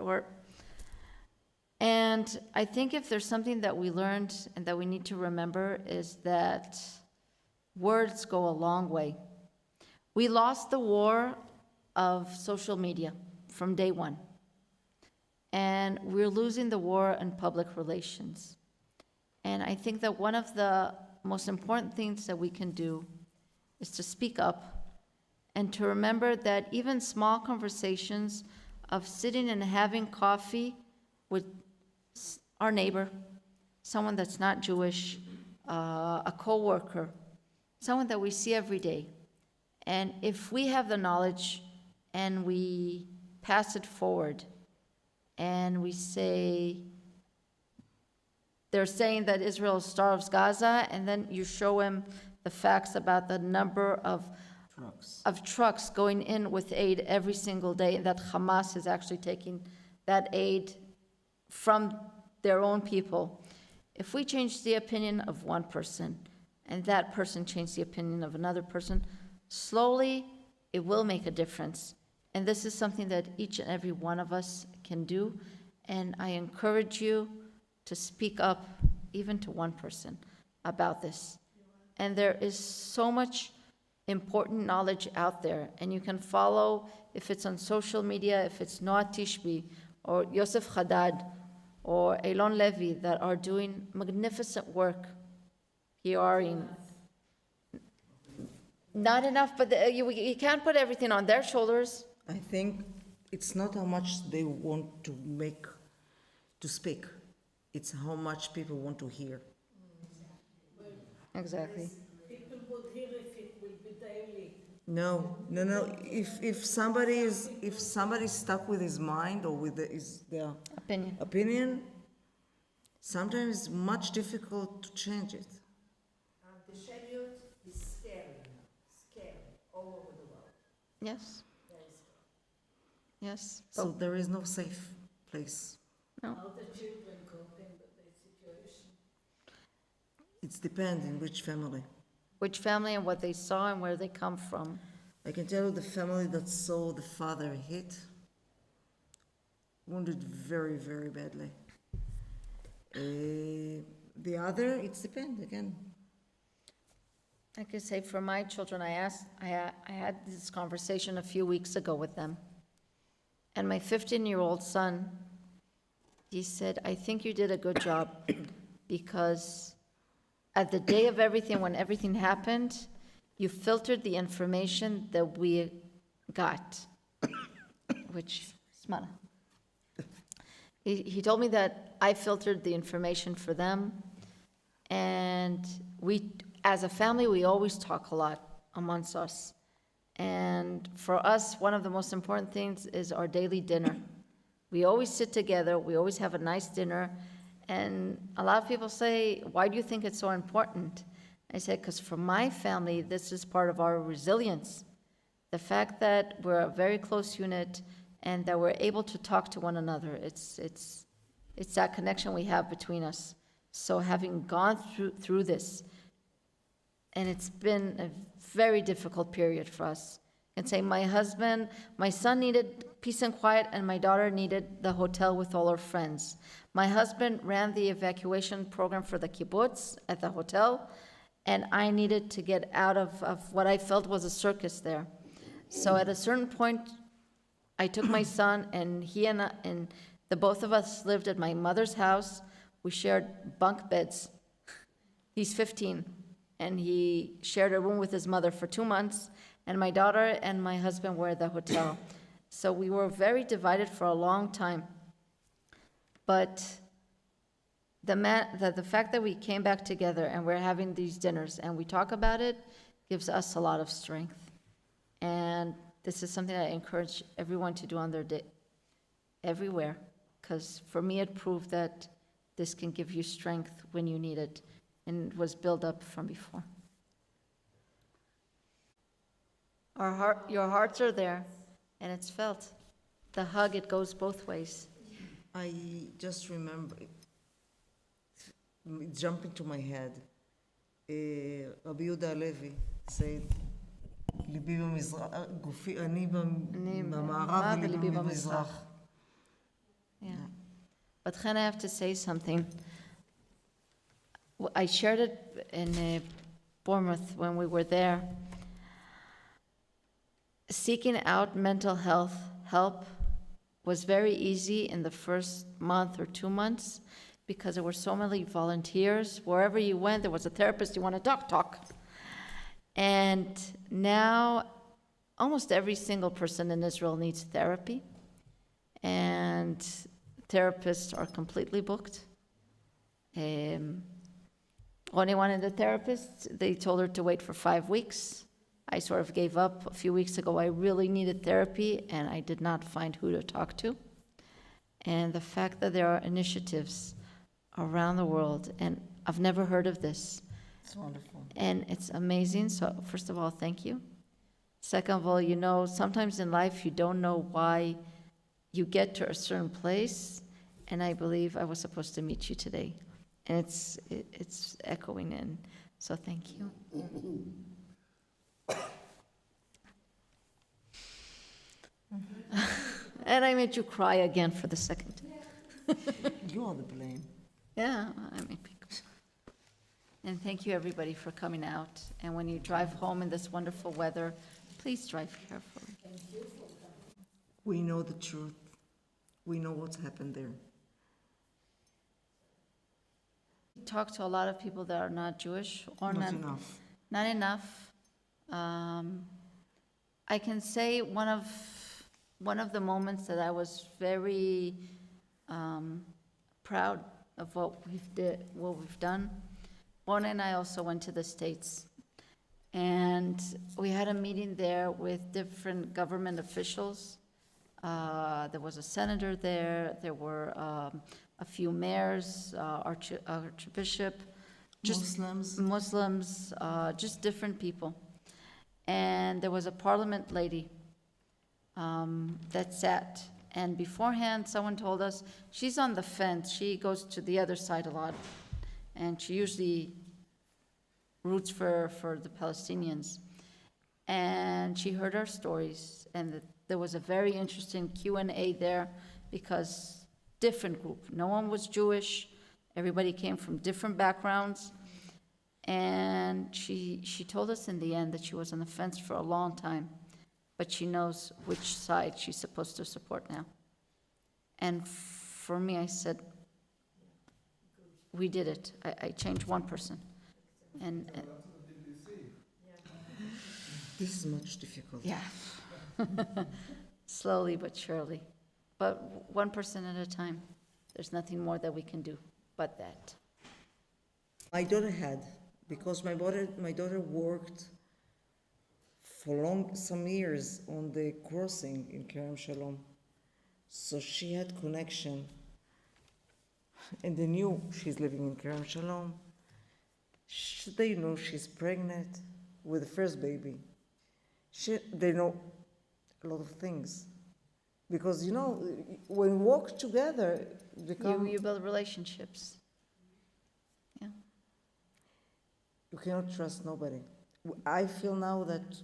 and I think if there's something that we learned and that we need to remember is that words go a long way. We lost the war of social media from day one. And we're losing the war in public relations. And I think that one of the most important things that we can do is to speak up and to remember that even small conversations of sitting and having coffee with our neighbor, someone that's not Jewish, a coworker, someone that we see every day. And if we have the knowledge and we pass it forward, and we say, they're saying that Israel starves Gaza, and then you show him the facts about the number of trucks going in with aid every single day, and that Hamas is actually taking that aid from their own people. If we change the opinion of one person, and that person changed the opinion of another person, slowly it will make a difference. And this is something that each and every one of us can do. And I encourage you to speak up, even to one person, about this. And there is so much important knowledge out there. And you can follow, if it's on social media, if it's Noah Tishbi, or Yosef Haddad, or Elon Levy, that are doing magnificent work here in. Not enough, but you can't put everything on their shoulders. I think it's not how much they want to speak. It's how much people want to hear. exactly. People would hear if it will be daily. No. If somebody's stuck with his mind or with their Opinion. opinion, sometimes it's much difficult to change it. Antisemitism is scary now, scary, all over the world. Yes, Very scary. yes. So there is no safe place. No. How the children coping with the situation. It's depending which family. Which family and what they saw and where they come from. I can tell you the family that saw the father hit, wounded very, very badly. The other, it's depend again. I could say for my children, I had this conversation a few weeks ago with them. And my 15-year-old son, he said, I think you did a good job because at the day of everything, when everything happened, you filtered the information that we got, which, Smana. He told me that I filtered the information for them, and we, as a family, we always talk a lot amongst us. And for us, one of the most important things is our daily dinner. We always sit together, we always have a nice dinner, and a lot of people say, why do you think it's so important? I said, because for my family, this is part of our resilience. The fact that we're a very close unit and that we're able to talk to one another. It's that connection we have between us. So having gone through this, and it's been a very difficult period for us. I can say my son needed peace and quiet, and my daughter needed the hotel with all her friends. My husband ran the evacuation program for the kibbutz at the hotel, and I needed to get out of what I felt was a circus there. So at a certain point, I took my son, and the both of us lived at my mother's house. We shared bunk beds. He's 15, and he shared a room with his mother for 2 months, and my daughter and my husband were at the hotel. So we were very divided for a long time. But the fact that we came back together and we're having these dinners and we talk about it gives us a lot of strength. And this is something I encourage everyone to do on their day, everywhere, because for me it proved that this can give you strength when you need it, and it was built up from before. Your hearts are there, and it's felt. The hug, it goes both ways. I just remember, it jumped into my head. Rabbi Yehuda Halevi said, ליבי במזרח, גופי, אני במערב וליבי במזרח. Yeah. But Chen, I have to say something. I shared it in Bournemouth when we were there. Seeking out mental health help was very easy in the first month or 2 months because there were so many volunteers. Wherever you went, there was a therapist. You want to talk. And now almost every single person in Israel needs therapy. And therapists are completely booked. Ronnie wanted a therapist. They told her to wait for 5 weeks. I sort of gave up a few weeks ago. I really needed therapy, and I did not find who to talk to. And the fact that there are initiatives around the world, and I've never heard of this. It's wonderful. And it's amazing. So first of all, thank you. Second of all, sometimes in life you don't know why you get to a certain place, and I believe I was supposed to meet you today. And it's echoing in. So thank you. And I made you cry again for the second time. You are the blame. Yeah, I made people. And thank you, everybody, for coming out. And when you drive home in this wonderful weather, please drive carefully. We know the truth. We know what's happened there. Talk to a lot of people that are not Jewish or Not enough. Not enough. I can say one of the moments that I was very proud of what we've done Rona and I also went to the States, and we had a meeting there with different government officials. There was a senator there, there were a few mayors, archbishop, just Muslims, just different people. And there was a parliament lady that sat, and beforehand, someone told us, she's on the fence, she goes to the other side a lot, and she usually roots for the Palestinians. And she heard our stories, and there was a very interesting Q&A there, because different group, no one was Jewish, everybody came from different backgrounds, and she told us in the end that she was on the fence for a long time, but she knows which side she's supposed to support now. And for me, I said, we did it. I changed one person. And This is much difficult. yeah, slowly but surely. But one person at a time. There's nothing more that we can do but that. My daughter had, because my daughter worked for some years on the crossing in Keren Shalom. So she had connection, and they knew she's living in Keren Shalom. They know she's pregnant with the first baby. They know a lot of things. Because, you know, when we walk together, You build relationships. Yeah. you cannot trust nobody. I feel now that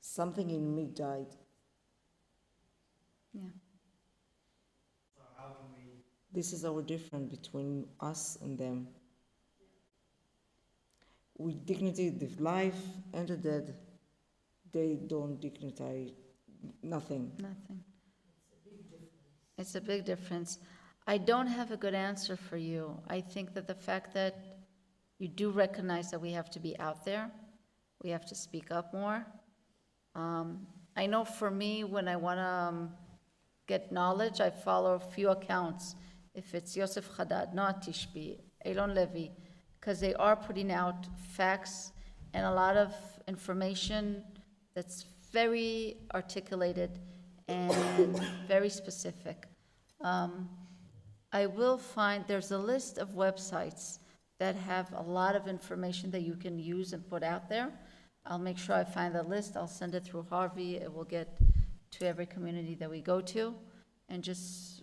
something in me died. Yeah. This is our difference between us and them. We dignity the life and the dead. They don't dignify nothing. Nothing. It's a big difference. I don't have a good answer for you. I think that the fact that you do recognize that we have to be out there, we have to speak up more. I know for me, when I want to get knowledge, I follow a few accounts. If it's Yosef Haddad, Noah Tishbi, Elon Levy, because they are putting out facts and a lot of information that's very articulated and very specific. I will find, there's a list of websites that have a lot of information that you can use and put out there. I'll make sure I find the list, I'll send it through Harvey, it will get to every community that we go to, and just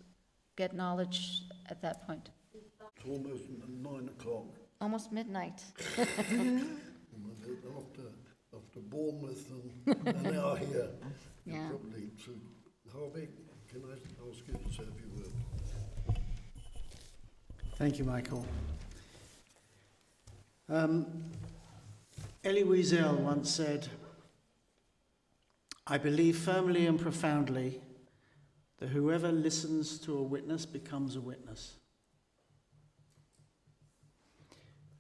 get knowledge at that point. It's almost 9 o'clock. Almost midnight. After Bournemouth and now here. Yeah. Probably. So, Harvey, can I ask you to say a few words? Thank you, Michael. Elie Wiesel once said, "I believe firmly and profoundly that whoever listens to a witness becomes a witness."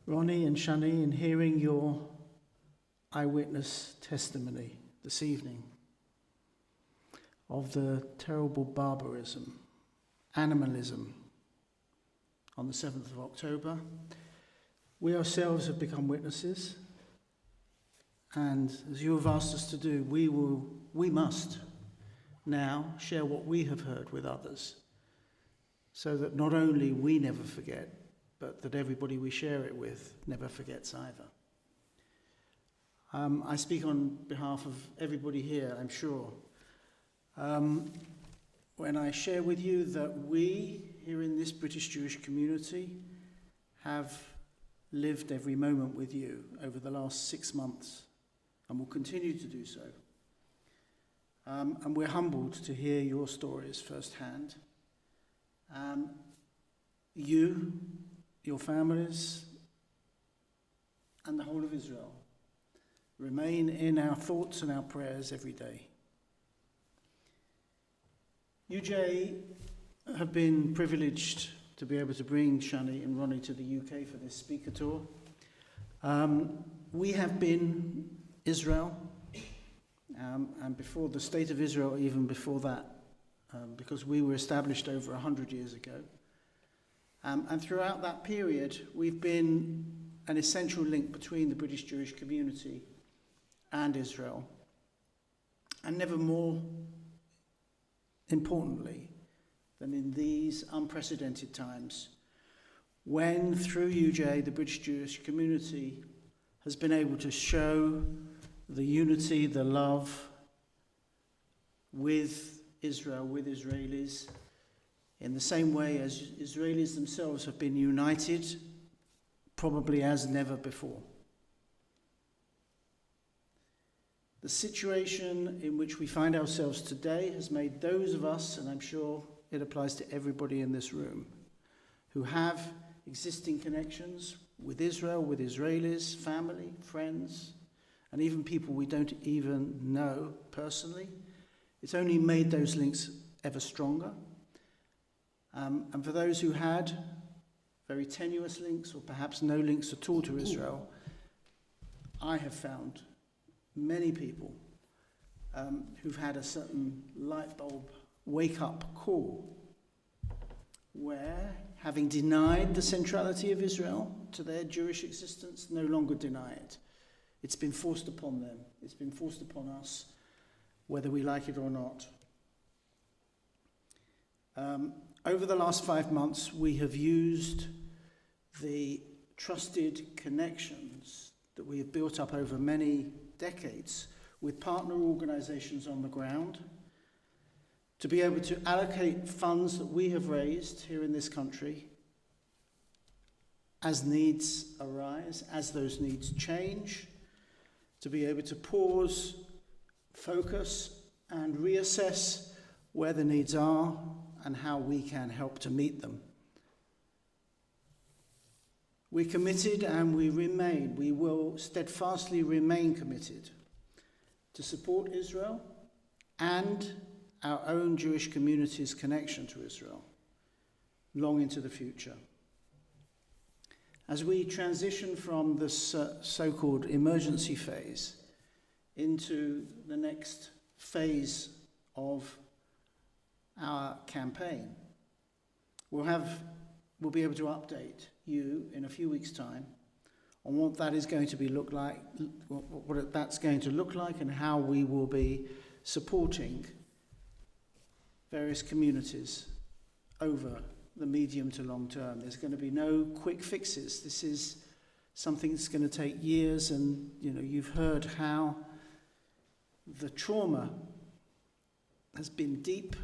Ronnie and Shani, in hearing your eyewitness testimony this evening of the terrible barbarism, animalism on the 7th of October, we ourselves have become witnesses, and as you have asked us to do, we must now share what we have heard with others, so that not only we never forget, but that everybody we share it with never forgets either. I speak on behalf of everybody here, I'm sure, when I share with you that we here in this British Jewish community have lived every moment with you over the last 6 months and will continue to do so. And we're humbled to hear your stories firsthand. You, your families, and the whole of Israel remain in our thoughts and our prayers every day. UJIA have been privileged to be able to bring Shani and Ronnie to the UK for this speaker tour. We have been Israel, and before the State of Israel, even before that, because we were established over 100 years ago. And throughout that period, we've been an essential link between the British Jewish community and Israel. And never more importantly than in these unprecedented times, when through UJIA the British Jewish community has been able to show the unity, the love with Israel, with Israelis, in the same way as Israelis themselves have been united, probably as never before. The situation in which we find ourselves today has made those of us, and I'm sure it applies to everybody in this room, who have existing connections with Israel, with Israelis, family, friends, and even people we don't even know personally. It's only made those links ever stronger. And for those who had very tenuous links or perhaps no links at all to Israel, I have found many people who've had a certain light bulb wake-up call where, having denied the centrality of Israel to their Jewish existence, no longer deny it. It's been forced upon them. It's been forced upon us, whether we like it or not. Over the last 5 months, we have used the trusted connections that we have built up over many decades with partner organizations on the ground to be able to allocate funds that we have raised here in this country as needs arise, as those needs change, to be able to pause, focus, and reassess where the needs are and how we can help to meet them. We're committed and we will steadfastly remain committed to support Israel and our own Jewish community's connection to Israel long into the future. As we transition from this so-called emergency phase into the next phase of our campaign, we'll be able to update you in a few weeks' time on what that is going to look like, what that's going to look like, and how we will be supporting various communities over the medium to long term. There's going to be no quick fixes. This is something that's going to take years, and you've heard how the trauma has been deep,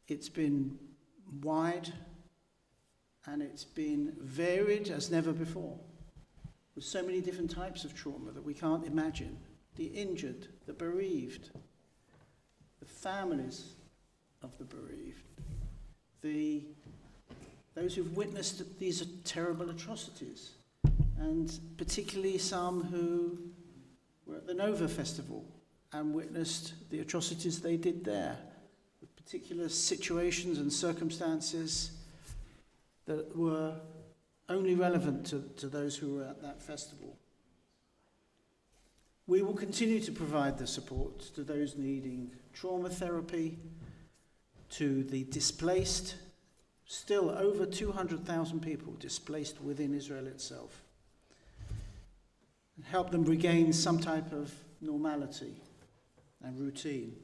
it's been wide, and it's been varied as never before, with so many different types of trauma that we can't imagine. The injured, the bereaved, the families of the bereaved, those who've witnessed these terrible atrocities, and particularly some who were at the Nova Festival and witnessed the atrocities they did there, with particular situations and circumstances that were only relevant to those who were at that festival. We will continue to provide the support to those needing trauma therapy, to the displaced, still over 200,000 people displaced within Israel itself, and help them regain some type of normality and routine.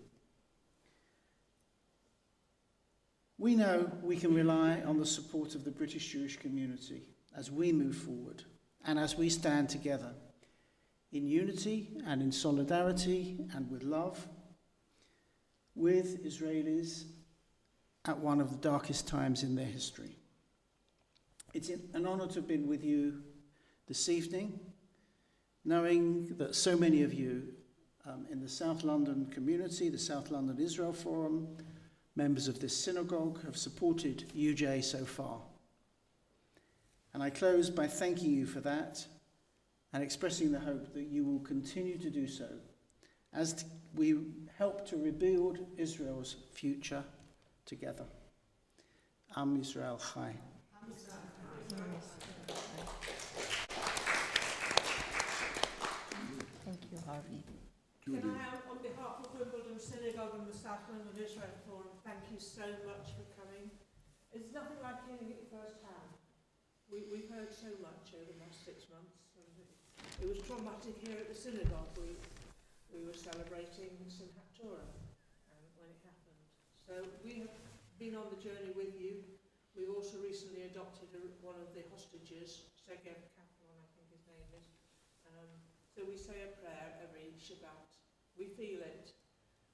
We know we can rely on the support of the British Jewish community as we move forward and as we stand together in unity and in solidarity and with love with Israelis at one of the darkest times in their history. It's an honor to have been with you this evening, knowing that so many of you in the South London community, the South London Israel Forum, members of this synagogue, have supported UJIA so far. And I close by thanking you for that and expressing the hope that you will continue to do so as we help to rebuild Israel's future together. Am Yisrael Chai. Thank you, Harvey. Judy. Can I, on behalf of Wimbledon Synagogue and the South London Israel Forum, thank you so much for coming. It's nothing like hearing it firsthand. We've heard so much over the last 6 months. And it was traumatic here at the Synagogue. We were celebrating Simchat Torah when it happened. So we have been on the journey with you. We've also recently adopted one of the hostages, Segev Kaplan, I think his name is. So we say a prayer every Shabbat. We feel it.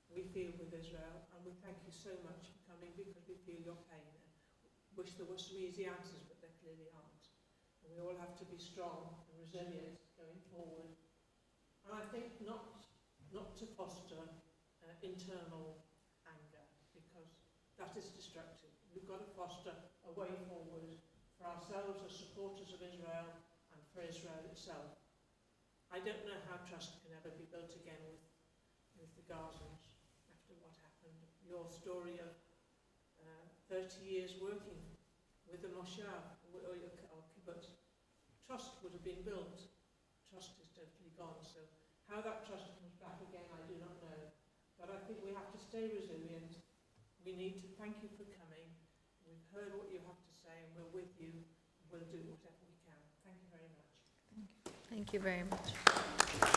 We feel with Israel, and we thank you so much for coming because we feel your pain. Wish there were some easy answers, but there clearly aren't. And we all have to be strong and resilient going forward. And I think not to foster internal anger, because that is destructive. We've got to foster a way forward for ourselves as supporters of Israel and for Israel itself. I don't know how trust can ever be built again with the Gazans after what happened. Your story of 30 years working with the Moshav or Kibbutz, trust would have been built. Trust is totally gone. So how that trust comes back again, I do not know. But I think we have to stay resilient. We need to thank you for coming. We've heard what you have to say, and we're with you. We'll do whatever we can. Thank you very much. Thank you very much.